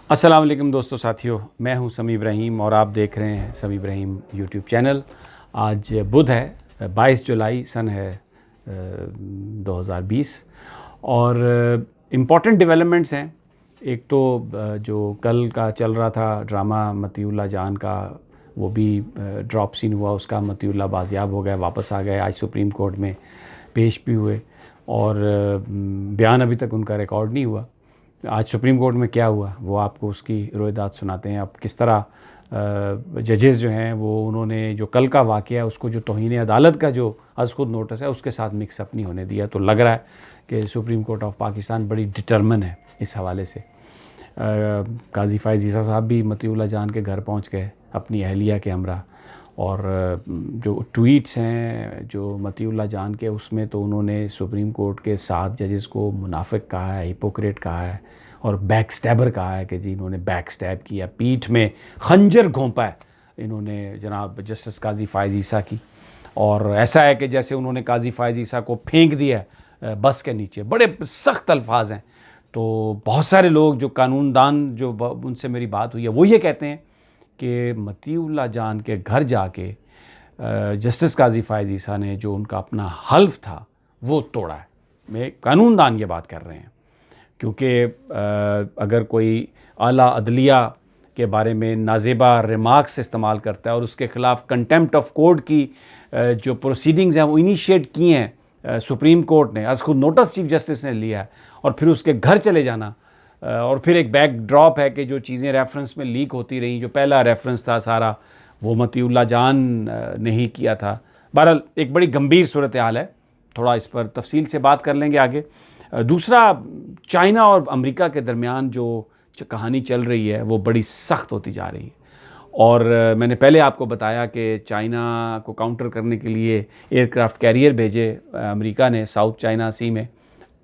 अस्सलाम वालेकुम दोस्तों साथियों, मैं हूं समी इब्राहिम और आप देख रहे हैं समी इब्राहिम यूट्यूब चैनल। आज बुध है, 22 जुलाई सन है 2020 और इम्पॉर्टेंट डेवलपमेंट्स हैं। एक तो जो कल का चल रहा था ड्रामा मतीउल्लाह जान का, वो भी ड्रॉप सीन हुआ उसका। मतीउल्लाह बाजियाब हो गए, वापस आ गए, आज सुप्रीम कोर्ट में पेश भी हुए और बयान अभी तक उनका रिकॉर्ड नहीं हुआ। आज सुप्रीम कोर्ट में क्या हुआ वो आपको उसकी रोयदाद सुनाते हैं। अब किस तरह जजेस जो हैं वो उन्होंने जो कल का वाक़या है उसको जो तौहीन अदालत का जो अज़ खुद नोटिस है उसके साथ मिक्सअप नहीं होने दिया। तो लग रहा है कि सुप्रीम कोर्ट ऑफ पाकिस्तान बड़ी डिटरमिन है इस हवाले से। काजी फ़ाइज़ ईसा साहब भी मतीउल्लाह जान के घर पहुंच गए अपनी अहलिया के हमरा, और जो ट्वीट्स हैं जो मतीउल्लाह जान के उसमें तो उन्होंने सुप्रीम कोर्ट के 7 जजेस को मुनाफिक कहा है, हिपोक्रेट कहा है और बैक स्टैबर कहा है कि जी इन्होंने बैक स्टैब किया, पीठ में खंजर घोंपा है इन्होंने जनाब जस्टिस काजी फ़ाइज़ ईसा की। और ऐसा है कि जैसे उन्होंने काजी फ़ाइज़ ईसा को फेंक दिया बस के नीचे। बड़े सख्त अल्फाज हैं। तो बहुत सारे लोग जो कानूनदान जो उनसे मेरी बात हुई है वो ये कहते हैं कि मतीउल्लाह जान के घर जाके जस्टिस काजी फ़ाइज़ ईसा ने जो उनका अपना हल्फ था वो तोड़ा है। मैं कानूनदान ये बात कर रहे हैं क्योंकि अगर कोई आला अदलिया के बारे में नाजेबा रिमार्क्स इस्तेमाल करता है और उसके ख़िलाफ़ कंटेम्प्ट ऑफ कोर्ट की जो प्रोसीडिंग्स हैं वो इनिशिएट किए हैं सुप्रीम कोर्ट ने, अज़ खुद नोटिस चीफ जस्टिस ने लिया है, और फिर उसके घर चले जाना और फिर एक बैक ड्रॉप है कि जो चीज़ें रेफरेंस में लीक होती रहीं, जो पहला रेफरेंस था सारा वो मतीउल्लाह जान ने ही किया था। बहरहाल एक बड़ी गंभीर सूरत हाल है, थोड़ा इस पर तफसील से बात कर लेंगे आगे। दूसरा, चाइना और अमेरिका के दरमियान जो कहानी चल रही है वो बड़ी सख्त होती जा रही है। और मैंने पहले आपको बताया कि चाइना को काउंटर करने के लिए एयरक्राफ्ट कैरियर भेजे अमेरिका ने साउथ चाइना सी में।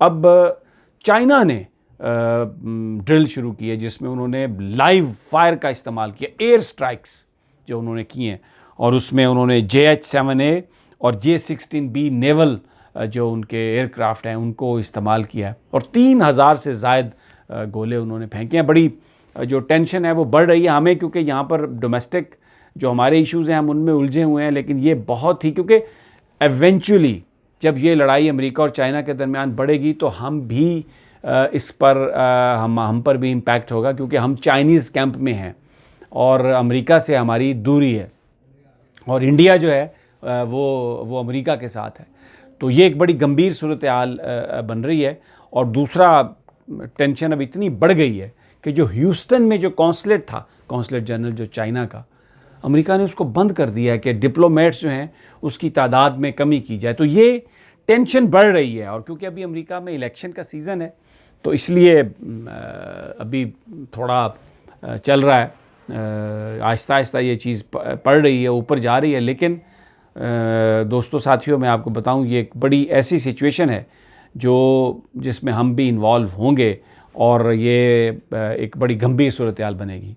अब चाइना ने ड्रिल शुरू की है जिसमें उन्होंने लाइव फायर का इस्तेमाल किया, एयर स्ट्राइक्स जो उन्होंने किए हैं, और उसमें उन्होंने JH-7A और J-16B नेवल जो उनके एयरक्राफ्ट हैं उनको इस्तेमाल किया है और 3000 से ज़ायद गोले उन्होंने फेंके हैं। बड़ी जो टेंशन है वो बढ़ रही है हमें, क्योंकि यहाँ पर डोमेस्टिक जो हमारे इश्यूज़ हैं हम उनमें उलझे हुए हैं, लेकिन ये बहुत ही, क्योंकि एवेंचुअली जब ये लड़ाई अमेरिका और चाइना के दरमियान बढ़ेगी तो हम भी इस पर हम पर भी इम्पैक्ट होगा, क्योंकि हम चाइनीज़ कैंप में हैं और अमेरिका से हमारी दूरी है और इंडिया जो है वो अमेरिका के साथ है। तो ये एक बड़ी गंभीर सूरत हाल बन रही है। और दूसरा, टेंशन अब इतनी बढ़ गई है कि जो ह्यूस्टन में जो कॉन्सुलेट था, कॉन्सुलेट जनरल जो चाइना का, अमेरिका ने उसको बंद कर दिया है कि डिप्लोमेट्स जो हैं उसकी तादाद में कमी की जाए। तो ये टेंशन बढ़ रही है, और क्योंकि अभी अमेरिका में इलेक्शन का सीज़न है तो इसलिए अभी थोड़ा चल रहा है, आहिस्ता आहिस्ता ये चीज़ पड़ रही है, ऊपर जा रही है। लेकिन दोस्तों साथियों, मैं आपको बताऊं ये एक बड़ी ऐसी सिचुएशन है जो जिसमें हम भी इन्वॉल्व होंगे और ये एक बड़ी गंभीर सूरत हाल बनेगी।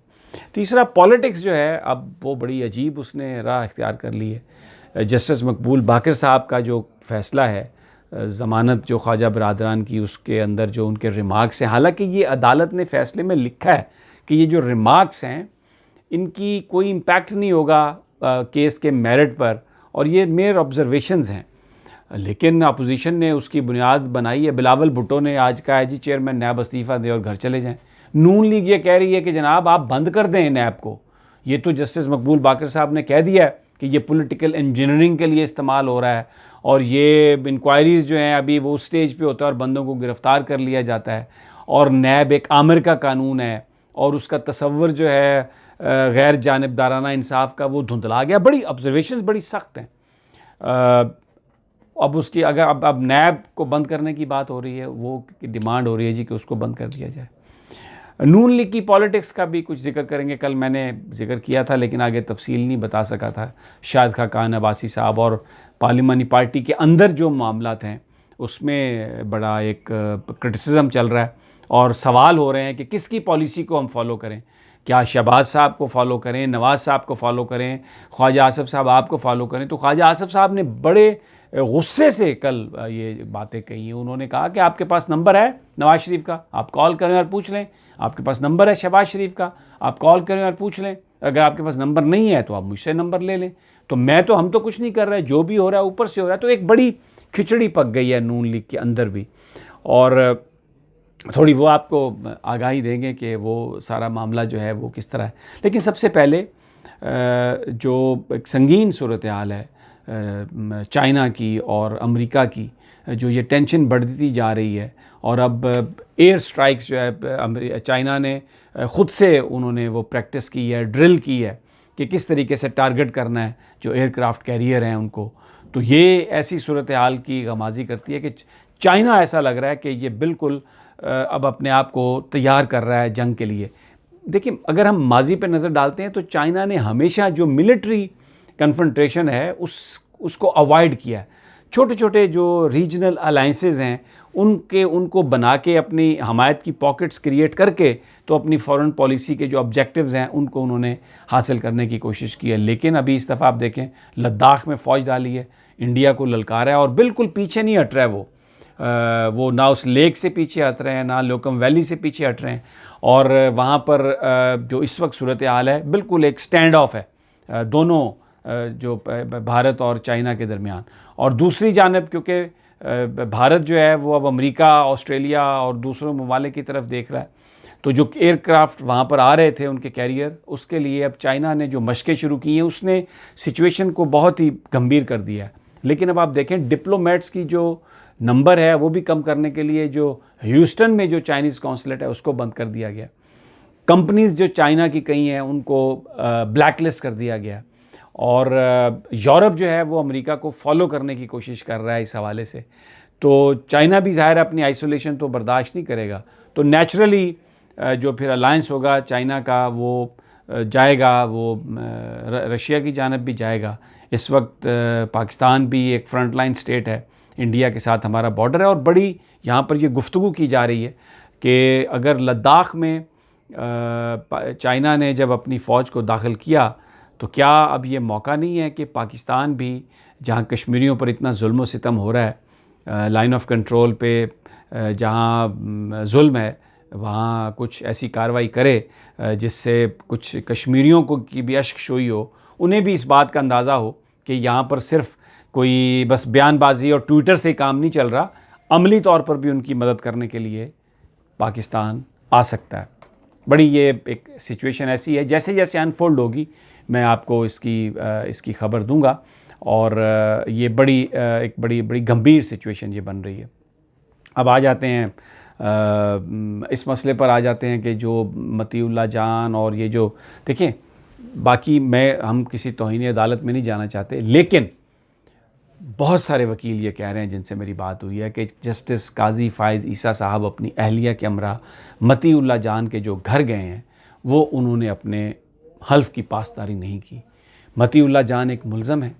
तीसरा, पॉलिटिक्स जो है अब वो बड़ी अजीब उसने राह इख्तियार कर ली है। जस्टिस मकबूल बाकर साहब का जो फ़ैसला है ज़मानत जो ख्वाजा बरादरान की, उसके अंदर जो उनके रिमार्क्स हैं, हालांकि ये अदालत ने फ़ैसले में लिखा है कि ये जो रिमार्क्स हैं इनकी कोई इम्पैक्ट नहीं होगा केस के मेरिट पर और ये मेयर ऑब्जर्वेशंस हैं, लेकिन अपोजिशन ने उसकी बुनियाद बनाई है। बिलावल भुट्टो ने आज कहा है जी चेयरमैन नैब इस्तीफ़ा दें और घर चले जाएं। नून लीग ये कह रही है कि जनाब आप बंद कर दें नैब को। ये तो जस्टिस मकबूल बाकर साहब ने कह दिया है कि ये पॉलिटिकल इंजीनियरिंग के लिए इस्तेमाल हो रहा है और ये इंक्वायरीज़ जो हैं अभी वो उस स्टेज पे होता है और बंदों को गिरफ़्तार कर लिया जाता है, और नैब एक आमिर का कानून है और उसका तसव्वुर जो है गैर जानिबदाराना इंसाफ का वो धुंधला गया। बड़ी ऑब्जर्वेशंस बड़ी सख्त हैं। अब उसकी अगर अब नैब को बंद करने की बात हो रही है, वो डिमांड हो रही है जी कि उसको बंद कर दिया जाए। नून लीग की पॉलिटिक्स का भी कुछ जिक्र करेंगे। कल मैंने जिक्र किया था लेकिन आगे तफसील नहीं बता सका था। शाहिद खाकान अब्बासी साहब और पार्लिमानी पार्टी के अंदर जो मामलात हैं उसमें बड़ा एक क्रिटिसिज्म चल रहा है और सवाल हो रहे हैं कि किसकी पॉलिसी को हम फॉलो करें। क्या शहबाज साहब को फॉलो करें, नवाज़ साहब को फॉलो करें, ख्वाजा आसिफ साहब आपको फॉलो करें। तो ख्वाजा आसिफ साहब ने बड़े गुस्से से कल ये बातें कही हैं। उन्होंने कहा कि आपके पास नंबर है नवाज शरीफ का, आप कॉल करें और पूछ लें। आपके पास नंबर है शहबाज शरीफ का, आप कॉल करें और पूछ लें। अगर आपके पास नंबर नहीं है तो आप मुझसे नंबर ले लें। तो हम तो कुछ नहीं कर रहे, जो भी हो रहा है ऊपर से हो रहा है। तो एक बड़ी खिचड़ी पक गई है नून लीग के अंदर भी। और थोड़ी वो आपको आगाही देंगे कि वो सारा मामला जो है वो किस तरह है। लेकिन सबसे पहले जो एक संगीन सूरत हाल है चाइना की और अमेरिका की, जो ये टेंशन बढ़ती जा रही है। और अब एयर स्ट्राइक्स जो है चाइना ने ख़ुद से उन्होंने वो प्रैक्टिस की है, ड्रिल की है कि किस तरीके से टारगेट करना है जो एयरक्राफ्ट कैरियर हैं उनको। तो ये ऐसी सूरत हाल की गमाज़ी करती है कि चाइना ऐसा लग रहा है कि ये बिल्कुल अब अपने आप को तैयार कर रहा है जंग के लिए। देखिए, अगर हम माजी पे नज़र डालते हैं तो चाइना ने हमेशा जो मिलिट्री कन्फ्रंटेशन है उसको अवॉइड किया है। छोटे छोटे जो रीजनल अलाइंसेस हैं उनको बना के अपनी हमायत की पॉकेट्स क्रिएट करके तो अपनी फॉरेन पॉलिसी के जो ऑब्जेक्टिव्स हैं उनको उन्होंने हासिल करने की कोशिश की है। लेकिन अभी इस दफ़ा आप देखें, लद्दाख में फ़ौज डाली है, इंडिया को ललकारा है और बिल्कुल पीछे नहीं हट रहा है। वो ना उस लेक से पीछे हट रहे हैं, ना लोकम वैली से पीछे हट रहे हैं। और वहाँ पर जो इस वक्त सूरत हाल है बिल्कुल एक स्टैंड ऑफ है दोनों जो भारत और चाइना के दरमियान। और दूसरी जानब क्योंकि भारत जो है वो अब अमेरिका, ऑस्ट्रेलिया और दूसरों ममालिक की तरफ देख रहा है, तो जो एयरक्राफ्ट वहाँ पर आ रहे थे उनके कैरियर, उसके लिए अब चाइना ने जो मशक़ें शुरू की हैं उसने सिचुएशन को बहुत ही गंभीर कर दिया है। लेकिन अब आप देखें, डिप्लोमेट्स की जो नंबर है वो भी कम करने के लिए जो ह्यूस्टन में जो चाइनीज़ कौंसलेट है उसको बंद कर दिया गया। कंपनीज़ जो चाइना की कई हैं उनको ब्लैक लिस्ट कर दिया गया। और यूरोप जो है वो अमेरिका को फॉलो करने की कोशिश कर रहा है इस हवाले से। तो चाइना भी ज़ाहिर अपनी आइसोलेशन तो बर्दाश्त नहीं करेगा। तो नेचुरली जो फिर अलायंस होगा चाइना का वो जाएगा, वो रशिया की जानब भी जाएगा। इस वक्त पाकिस्तान भी एक फ्रंट लाइन स्टेट है, इंडिया के साथ हमारा बॉर्डर है। और बड़ी यहाँ पर ये गुफ्तगू की जा रही है कि अगर लद्दाख में चाइना ने जब अपनी फ़ौज को दाखिल किया तो क्या अब ये मौका नहीं है कि पाकिस्तान भी, जहाँ कश्मीरियों पर इतना जुल्म व सितम हो रहा है, लाइन ऑफ कंट्रोल पे जहाँ जुल्म है वहाँ कुछ ऐसी कार्रवाई करे जिससे कुछ कश्मीरियों को की भी अश्कशोई हो, उन्हें भी इस बात का अंदाज़ा हो कि यहाँ पर सिर्फ़ कोई बस बयानबाजी और ट्विटर से काम नहीं चल रहा, अमली तौर पर भी उनकी मदद करने के लिए पाकिस्तान आ सकता है। बड़ी ये एक सिचुएशन ऐसी है, जैसे जैसे अनफोल्ड होगी मैं आपको इसकी ख़बर दूंगा। और ये एक बड़ी गंभीर सिचुएशन ये बन रही है। अब आ जाते हैं इस मसले पर आ जाते हैं कि जो मतीउल्लाह जान और ये जो देखें, बाकी हम किसी तौहीन अदालत में नहीं जाना चाहते, लेकिन बहुत सारे वकील ये कह रहे हैं जिनसे मेरी बात हुई है कि जस्टिस काजी फ़ाइज़ ईसा साहब अपनी अहलिया के हमरा मतीउल्लाह जान के जो घर गए हैं वो उन्होंने अपने हल्फ की पासदारी नहीं की। मतीउल्लाह जान एक मुल्ज़म है,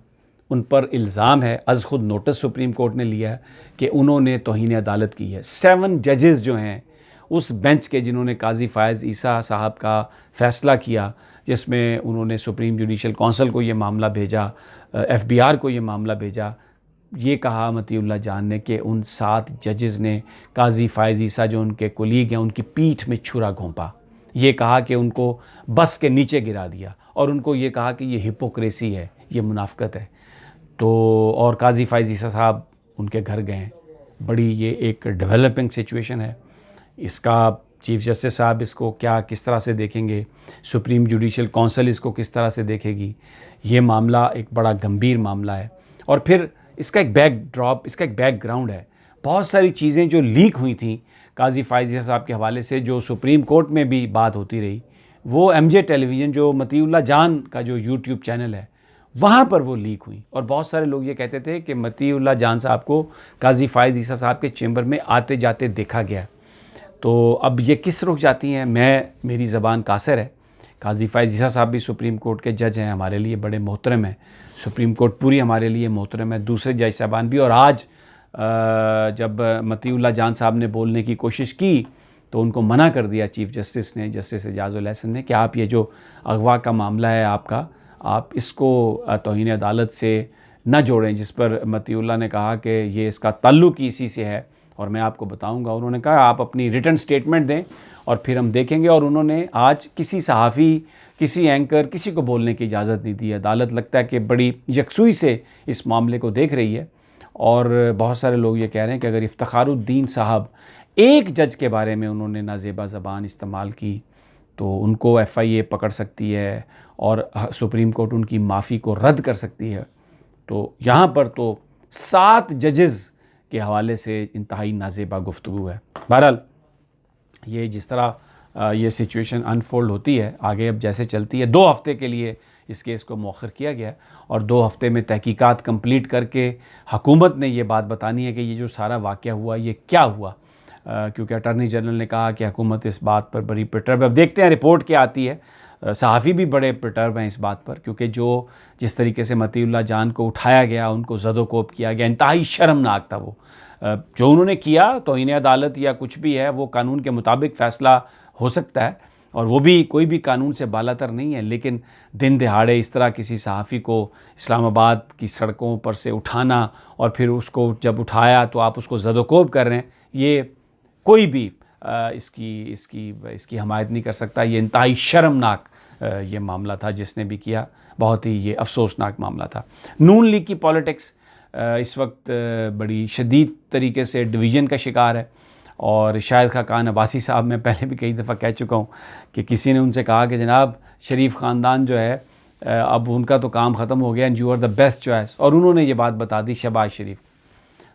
उन पर इल्ज़ाम है, अज़ खुद नोटिस सुप्रीम कोर्ट ने लिया है कि उन्होंने तौहीन अदालत की है। 7 जजेस जो हैं उस बेंच के, जिन्होंने काजी फ़ाइज़ ईसा साहब का फ़ैसला किया, जिसमें उन्होंने सुप्रीम जुडिशल काउंसिल को ये मामला भेजा, FBR को ये मामला भेजा, ये कहा मतीउल्लाह जान ने कि उन 7 जजेस ने काजी फ़ाइज़ ईसा जो उनके कोलीग हैं उनकी पीठ में छुरा घोंपा। ये कहा कि उनको बस के नीचे गिरा दिया और उनको ये कहा कि ये हिपोक्रेसी है, ये मुनाफ़िकत है। तो और काजी फ़ाइज़ ईसा साहब उनके घर गए। बड़ी ये एक डेवलपिंग सिचुएशन है। इसका चीफ़ जस्टिस साहब इसको किस तरह से देखेंगे, सुप्रीम जुडिशल काउंसिल इसको किस तरह से देखेगी, ये मामला एक बड़ा गंभीर मामला है। और फिर इसका एक बैकग्राउंड है। बहुत सारी चीज़ें जो लीक हुई थी काजी फ़ाइज़ साहब के हवाले से, जो सुप्रीम कोर्ट में भी बात होती रही, वो MJ टेलीविज़न, जो मतीउल्लाह जान का जो YouTube चैनल है, वहाँ पर वो लीक हुई। और बहुत सारे लोग ये कहते थे कि मतीउल्लाह जान साहब को काजी फ़ाइज़ ईसा साहब के चैम्बर में आते जाते देखा गया। तो अब ये किस रुख जाती हैं, मेरी ज़बान कासिर है। काजी फ़ाइज़ ईसा साहब भी सुप्रीम कोर्ट के जज हैं, हमारे लिए बड़े मोहतरम हैं। सुप्रीम कोर्ट पूरी हमारे लिए मोहतरम है, दूसरे जज साहबान भी। और आज जब मतीउल्लाह जान साहब ने बोलने की कोशिश की तो उनको मना कर दिया चीफ़ जस्टिस ने, जस्टिस एजाज़ुल हसन ने, कि आप ये जो अगवा का मामला है आपका, आप इसको तौहीन अदालत से न जोड़ें, जिस पर मतीउल्लाह ने कहा कि ये इसका ताल्लुक़ इसी से है और मैं आपको बताऊंगा। उन्होंने कहा आप अपनी रिटन स्टेटमेंट दें और फिर हम देखेंगे। और उन्होंने आज किसी सहाफ़ी, किसी एंकर, किसी को बोलने की इजाज़त नहीं दी है। अदालत लगता है कि बड़ी यकसुई से इस मामले को देख रही है और बहुत सारे लोग ये कह रहे हैं कि अगर इफ्तिखारुद्दीन साहब एक जज के बारे में उन्होंने नाजेबा ज़बान इस्तेमाल की तो उनको FIA पकड़ सकती है और सुप्रीम कोर्ट उनकी माफ़ी को रद्द कर सकती है। तो यहाँ पर तो 7 जजेस के हवाले से इंतहाई नाजेबा गुफ्तगू है। बहरहाल ये जिस तरह ये सिचुएशन अनफोल्ड होती है आगे, अब जैसे चलती है, 2 हफ़्ते के लिए इस केस को मौखर किया गया है और 2 हफ़्ते में तहकीकात कंप्लीट करके हुकूमत ने ये बात बतानी है कि ये जो सारा वाक़या हुआ ये क्या हुआ। क्योंकि अटॉर्नी जनरल ने कहा कि हुकूमत इस बात पर बड़ी पर्टर्ब है। अब देखते हैं रिपोर्ट क्या आती है। सहाफ़ी भी बड़े पर्टर्ब हैं इस बात पर, क्योंकि जिस तरीके से मतीउल्लाह जान को उठाया गया, उनको ज़दोकोब किया गया, इंतहाई शर्मनाक था वो। जो उन्होंने किया तौहीन अदालत या कुछ भी है वो कानून के मुताबिक फ़ैसला हो सकता है और वो भी कोई भी कानून से बालातर नहीं है। लेकिन दिन दहाड़े इस तरह किसी सहाफ़ी को इस्लामाबाद की सड़कों पर से उठाना और फिर उसको जब उठाया तो आप उसको ज़दोकोब कर रहे हैं, ये कोई भी इसकी हमायत नहीं कर सकता। ये इंतहाई शर्मनाक ये मामला था जिसने भी किया, बहुत ही ये अफसोसनाक मामला था। नून लीग की पॉलिटिक्स इस वक्त बड़ी शदीद तरीके से डिवीज़न का शिकार है और शाहिद खाकान अब्बासी साहब, मैं पहले भी कई दफ़ा कह चुका हूँ कि किसी ने उनसे कहा कि जनाब शरीफ ख़ानदान जो है अब उनका तो काम ख़त्म हो गया and you are the best choice, और उन्होंने ये बात बता दी शहबाज शरीफ।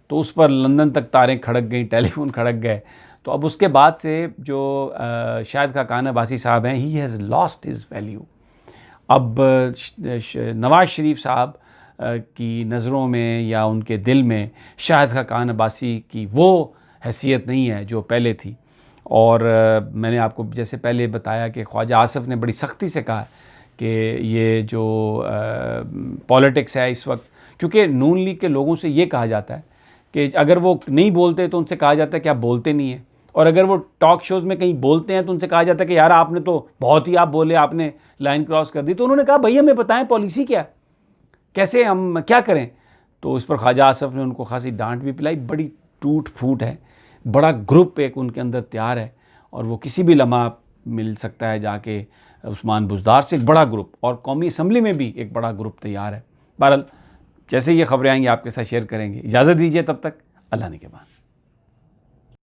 तो उस पर लंदन तक तारें खड़क गई, टेलीफोन खड़क गए। तो अब उसके बाद से जो शाहिद खाकान अब्बासी साहब हैं, he has lost his value. अब नवाज़ शरीफ साहब की नज़रों में या उनके दिल में शाहिद खाकान अब्बासी की वो हैसियत नहीं है जो पहले थी। और मैंने आपको जैसे पहले बताया कि ख्वाजा आसिफ ने बड़ी सख्ती से कहा कि ये जो पॉलिटिक्स है इस वक्त, क्योंकि नून लीग के लोगों से ये कहा जाता है कि अगर वो नहीं बोलते तो उनसे कहा जाता है कि आप बोलते नहीं हैं, और अगर वो टॉक शोज़ में कहीं बोलते हैं तो उनसे कहा जाता है कि यार आपने तो बहुत ही आप बोले, आपने लाइन क्रॉस कर दी। तो उन्होंने कहा भाई हमें बताएं पॉलिसी क्या, कैसे हम क्या करें। तो इस पर ख्वाजा आसिफ ने उनको खासी डांट भी पिलाई। बड़ी टूट फूट है, बड़ा ग्रुप एक उनके अंदर तैयार है और वो किसी भी लम्हा मिल सकता है जाके उस्मान बुज़दार से एक बड़ा ग्रुप, और कौमी असम्बली में भी एक बड़ा ग्रुप तैयार है। बहरहाल जैसे ये खबरें आएंगी आपके साथ शेयर करेंगे। इजाज़त दीजिए, तब तक अल्लाह ने के बाद।